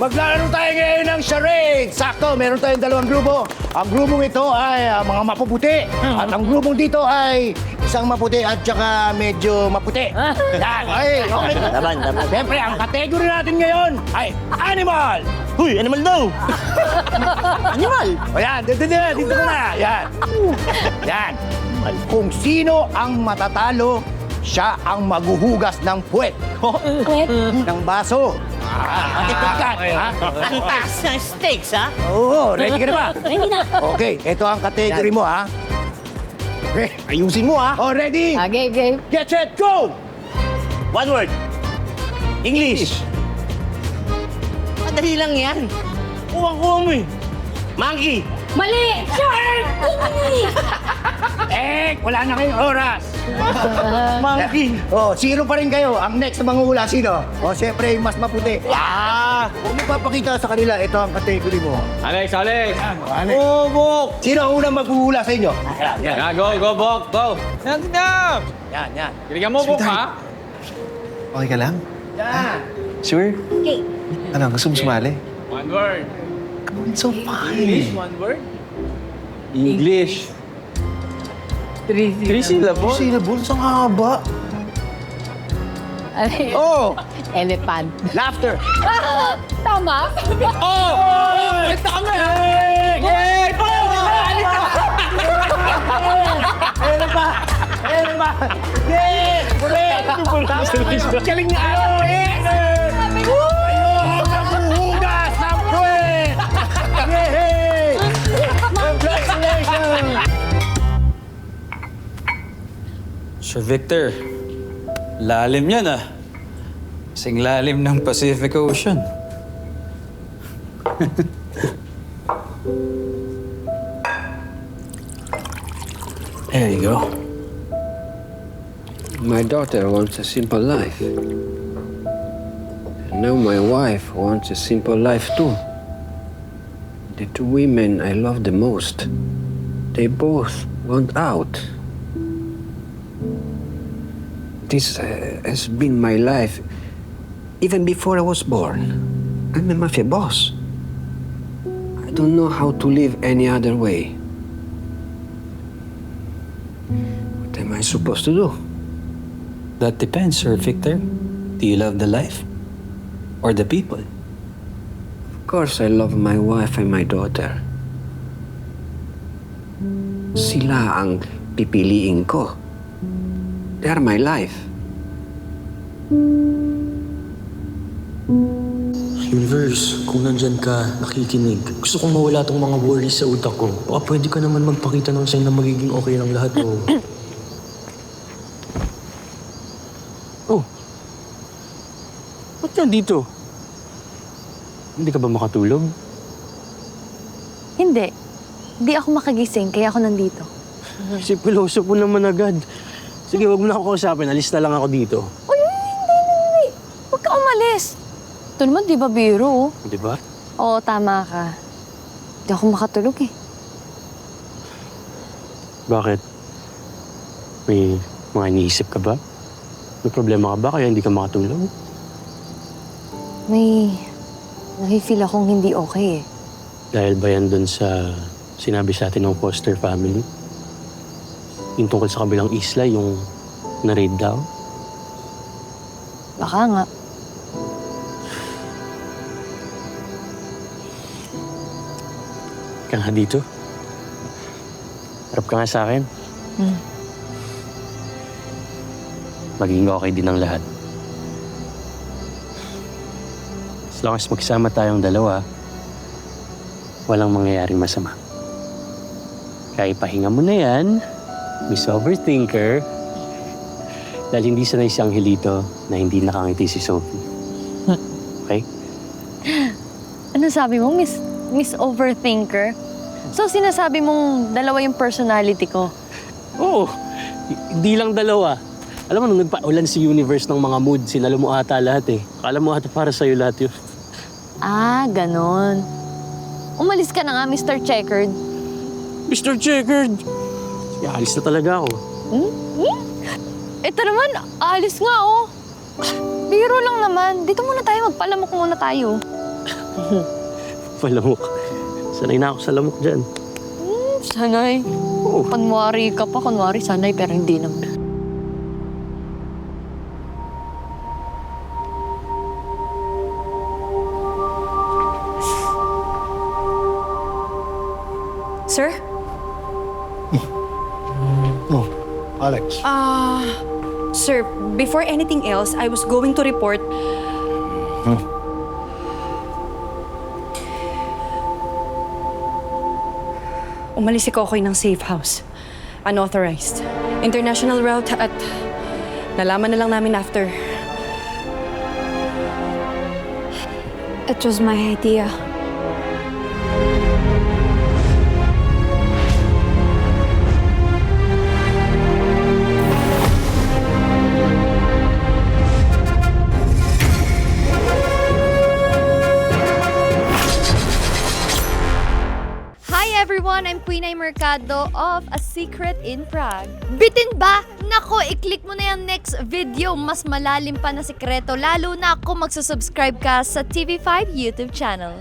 Maglalaro tayo ngayon ng charade. Sakto, meron tayong dalawang grupo. Ang grupong ito ay mga mapuputi. At ang grupong dito ay isang maputi at saka medyo maputi. Yan, ay, okay. Taban. Siyempre, ang kategory natin ngayon ay animal. Huy, animal daw! Animal! O yan, dito na. Yan. Yan. Kung sino ang matatalo, siya ang maghuhugas ng puwet. Ng baso. Matipid ha? Ang taas ng steaks, ha? Oo, ready ka na ba? Ready na. Okay, ito ang category mo, ha? Okay. Ayusin mo, ha? Oh, ready? Game. Get set, go! One word. English. Madali lang yan. Kuwang-kuha mo eh. Monkey. Mali! Shark! Wala na kayong oras. Monkey. Oh, zero pa rin kayo. Ang next na manguhula, sino? Oh, siyempre, yung mas maputi. Kung magpapakita sa kanila, ito ang category mo. Alex! Ano? Go, Bok! Sino ang unang maghuhula sa inyo? Yan. Go, Bok! Go! Yan! Yan. Kiligan mo, Bok, ha? Okay ka lang? Yan. Sure? Okay. Ano, gusto mo sumali? One word. It's so English, fun. one word. English. Three syllables? Syllables, ang haba. Oh, Elephant. laughter. Tama? Tama! Ayun ba? Yes! Correct! Galing nga! Yes! Ayun! Nabuhugas ng puwet! Yay! Congratulations! Sir Victor, lalim yan ah. Kasing lalim ng Pacific Ocean. There you go. My daughter wants a simple life. And now my wife wants a simple life too. The two women I love the most, they both want out. This has been my life even before I was born. I'm a mafia boss. I don't know how to live any other way. What am I supposed to do? That depends, Sir Victor. Do you love the life or the people? Of course, I love my wife and my daughter. Sila ang pipiliin ko. They are my life. Universe, kung nandyan ka, nakikinig, gusto kong mawala tong mga worries sa utak ko. Baka pwede ka naman magpakita ng sign na magiging okay lang lahat, oh. Oh. Ba't yan dito? Hindi ka ba makatulog? Hindi. Hindi ako makagising, kaya ako nandito. Si Piloso po naman agad. Sige, wag mo na ako kausapin. Alis na lang ako dito. Uy, hindi. Huwag ka umalis. Ito naman, di ba biro? Di ba? Oo, tama ka. Hindi ako makatulog eh. Bakit? May mga iniisip ka ba? May problema ka ba kaya hindi ka makatulog? May nafe-feel akong hindi okay eh. Dahil ba yan dun sa sinabi sa atin ng Foster family? Yung tungkol sa kabilang isla, yung na-raid daw? Baka nga. Ka nga dito. Harap ka nga sa akin. Magiging okay din ang lahat. As long as magsama tayong dalawa, walang mangyayaring masama. Kaya ipahinga mo na yan, Miss Overthinker. Dahil hindi sanay si Angelito na hindi nakangiti si Sophie. Okay? Ano sabi mo, Miss Overthinker? So, sinasabi mong dalawa yung personality ko? Oo. Hindi lang dalawa. Alam mo, nung nagpa-ulan si Universe ng mga mood, sinalo mo ata lahat eh. Akala mo ata para sa'yo lahat yun. Ah, ganon. Umalis ka na nga, Mr. Checkered. Mr. Checkered! Sige, alis na talaga ako. Ito naman, alis nga oh. Biro lang naman. Dito muna tayo, magpalamok muna tayo. Palamok. Sanay na ako sa lamok dyan. Sanay. Kunwari ka pa, kunwari sanay, pero hindi naman. Sir? Oh, Alex. Sir, before anything else, I was going to report... Umalis si Kokoy ng safe house. Unauthorized. International route at nalaman na lang namin after. It was my idea. Hi everyone! I'm Queen Ay Mercado of A Secret in Prague. Bitin ba? Nako, i-click mo na yung next video. Mas malalim pa na sikreto, lalo na kung magsusubscribe ka sa TV5 YouTube channel.